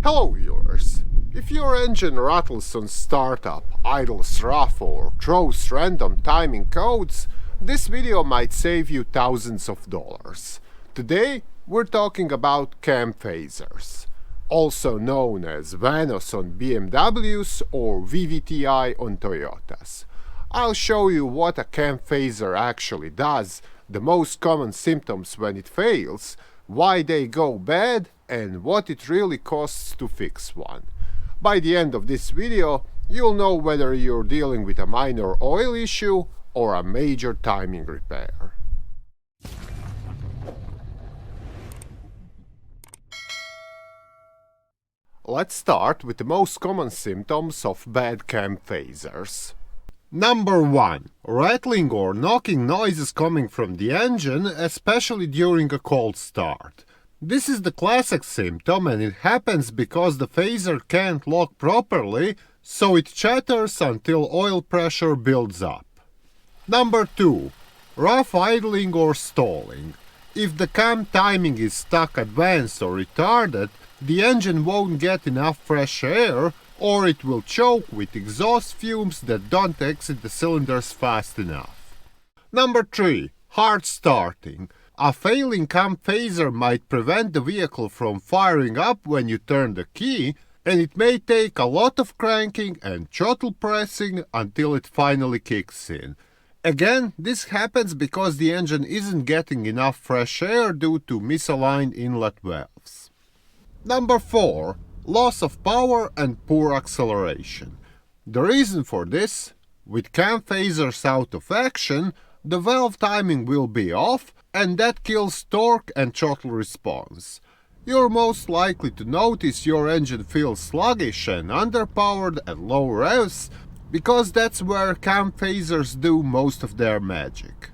Hello viewers! If your engine rattles on startup, idles rough or throws random timing codes, this video might save you thousands of dollars. Today we're talking about cam phasers, also known as Vanos on BMWs or VVTi on Toyotas. I'll show you what a cam phaser actually does, the most common symptoms when it fails, why they go bad, and what it really costs to fix one. By the end of this video, you'll know whether you're dealing with a minor oil issue or a major timing repair. Let's start with the most common symptoms of bad cam phasers. Number 1. Rattling or knocking noises coming from the engine, especially during a cold start. This is the classic symptom, and it happens because the phaser can't lock properly, so it chatters until oil pressure builds up. Number 2. Rough idling or stalling. If the cam timing is stuck, advanced or retarded, the engine won't get enough fresh air, or it will choke with exhaust fumes that don't exit the cylinders fast enough. Number 3. Hard starting. A failing cam phaser might prevent the vehicle from firing up when you turn the key, and it may take a lot of cranking and throttle pressing until it finally kicks in. Again, this happens because the engine isn't getting enough fresh air due to misaligned inlet valves. Number 4. Loss of power and poor acceleration. The reason for this: with cam phasers out of action, the valve timing will be off, and that kills torque and throttle response. You're most likely to notice your engine feels sluggish and underpowered at low revs, because that's where cam phasers do most of their magic.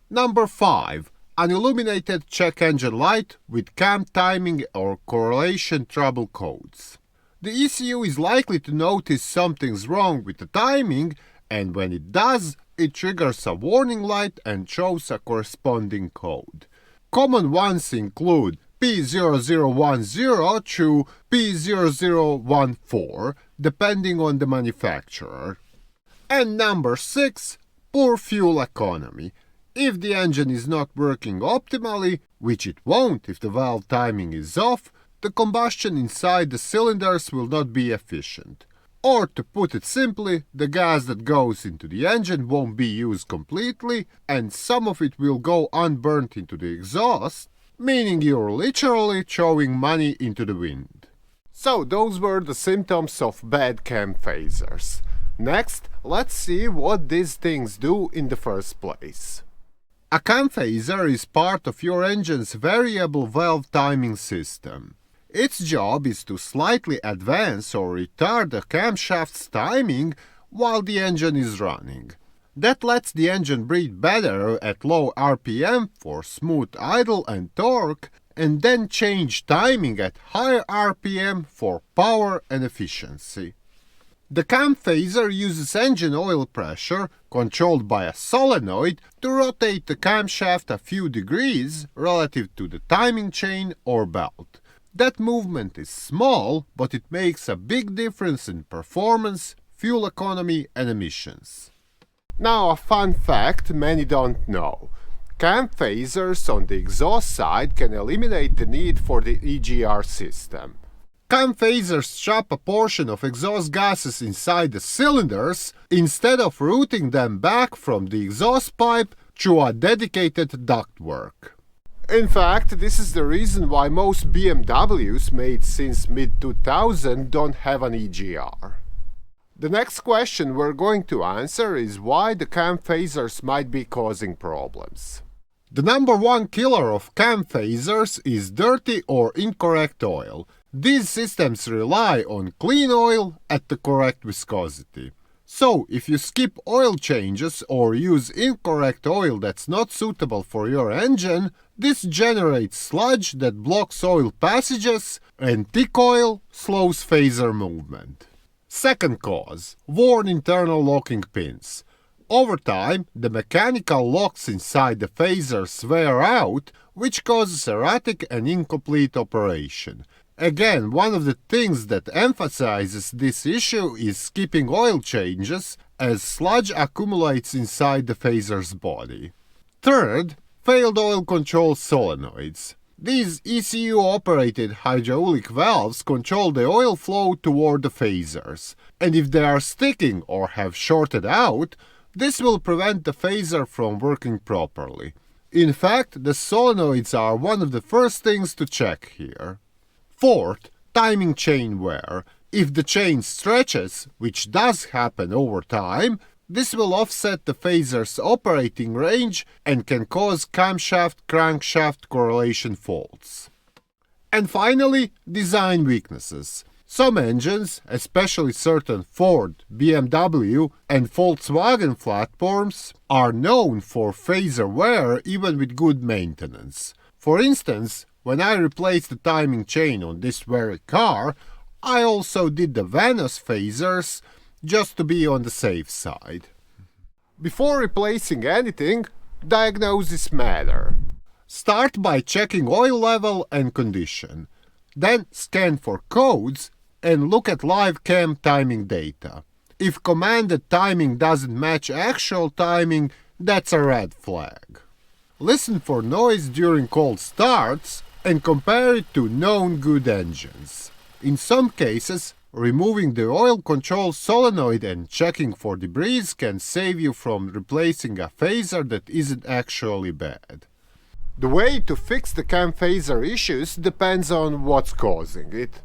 Number 5. Unilluminated check engine light with cam timing or correlation trouble codes. The ECU is likely to notice something's wrong with the timing, and when it does, it triggers a warning light and shows a corresponding code. Common ones include P0010 to P0014, depending on the manufacturer. And number 6. Poor fuel economy. If the engine is not working optimally, which it won't if the valve timing is off, the combustion inside the cylinders will not be efficient. Or to put it simply, the gas that goes into the engine won't be used completely, and some of it will go unburnt into the exhaust, meaning you're literally throwing money into the wind. So those were the symptoms of bad cam phasers. Next, let's see what these things do in the first place. A cam phaser is part of your engine's variable valve timing system. Its job is to slightly advance or retard the camshaft's timing while the engine is running. That lets the engine breathe better at low RPM for smooth idle and torque, and then change timing at higher RPM for power and efficiency. The cam phaser uses engine oil pressure, controlled by a solenoid, to rotate the camshaft a few degrees relative to the timing chain or belt. That movement is small, but it makes a big difference in performance, fuel economy, and emissions. Now a fun fact many don't know. Cam phasers on the exhaust side can eliminate the need for the EGR system. Cam phasers trap a portion of exhaust gases inside the cylinders instead of routing them back from the exhaust pipe through a dedicated ductwork. In fact, this is the reason why most BMWs made since mid-2000 don't have an EGR. The next question we're going to answer is why the cam phasers might be causing problems. The number 1 killer of cam phasers is dirty or incorrect oil. These systems rely on clean oil at the correct viscosity. So, if you skip oil changes or use incorrect oil that's not suitable for your engine, this generates sludge that blocks oil passages, and thick oil slows phaser movement. Second cause: worn internal locking pins. Over time, the mechanical locks inside the phasers wear out, which causes erratic and incomplete operation. Again, one of the things that emphasizes this issue is skipping oil changes, as sludge accumulates inside the phaser's body. Third, failed oil control solenoids. These ECU-operated hydraulic valves control the oil flow toward the phasers, and if they are sticking or have shorted out, this will prevent the phaser from working properly. In fact, the solenoids are one of the first things to check here. Fourth, timing chain wear. If the chain stretches, which does happen over time, this will offset the phaser's operating range and can cause camshaft-crankshaft correlation faults. And finally, design weaknesses. Some engines, especially certain Ford, BMW, and Volkswagen platforms, are known for phaser wear even with good maintenance. For instance, when I replaced the timing chain on this very car, I also did the Vanos phasers just to be on the safe side. Before replacing anything, diagnoses matter. Start by checking oil level and condition. Then scan for codes and look at live cam timing data. If commanded timing doesn't match actual timing, that's a red flag. Listen for noise during cold starts and compare it to known good engines. In some cases, removing the oil control solenoid and checking for debris can save you from replacing a phaser that isn't actually bad. The way to fix the cam phaser issues depends on what's causing it.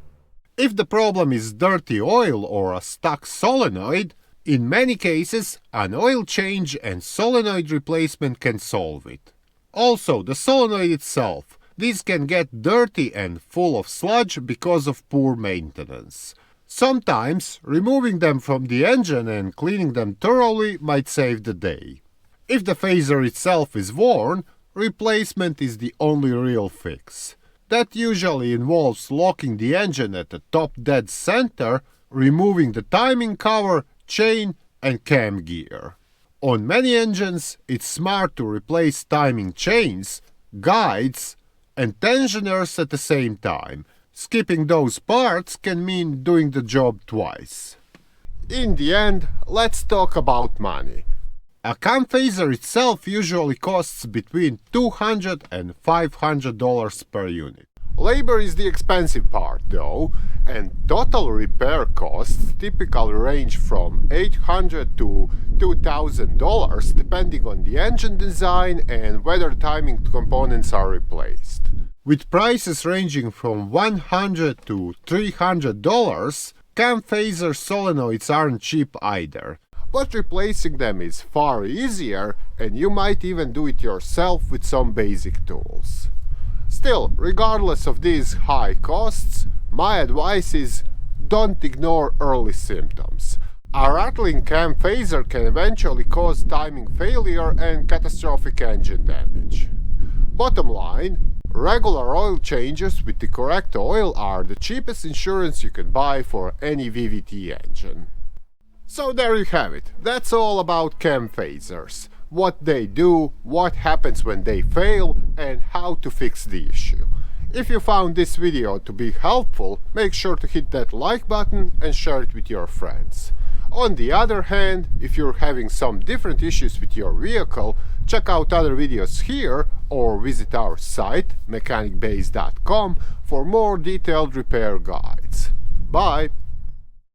If the problem is dirty oil or a stuck solenoid, in many cases, an oil change and solenoid replacement can solve it. Also, the solenoid itself. These can get dirty and full of sludge because of poor maintenance. Sometimes, removing them from the engine and cleaning them thoroughly might save the day. If the phaser itself is worn, replacement is the only real fix. That usually involves locking the engine at the top dead center, removing the timing cover, chain, and cam gear. On many engines, it's smart to replace timing chains, guides, and tensioners at the same time. Skipping those parts can mean doing the job twice. In the end, let's talk about money. A cam phaser itself usually costs between $200 and $500 per unit. Labor is the expensive part though, and total repair costs typically range from $800 to $2,000 depending on the engine design and whether timing components are replaced. With prices ranging from $100 to $300, cam phaser solenoids aren't cheap either. But replacing them is far easier, and you might even do it yourself with some basic tools. Still, regardless of these high costs, my advice is don't ignore early symptoms. A rattling cam phaser can eventually cause timing failure and catastrophic engine damage. Bottom line, regular oil changes with the correct oil are the cheapest insurance you can buy for any VVT engine. So there you have it. That's all about cam phasers. What they do, what happens when they fail, and how to fix the issue. If you found this video to be helpful, make sure to hit that like button and share it with your friends. On the other hand, if you're having some different issues with your vehicle, check out other videos here or visit our site mechanicbase.com for more detailed repair guides. Bye!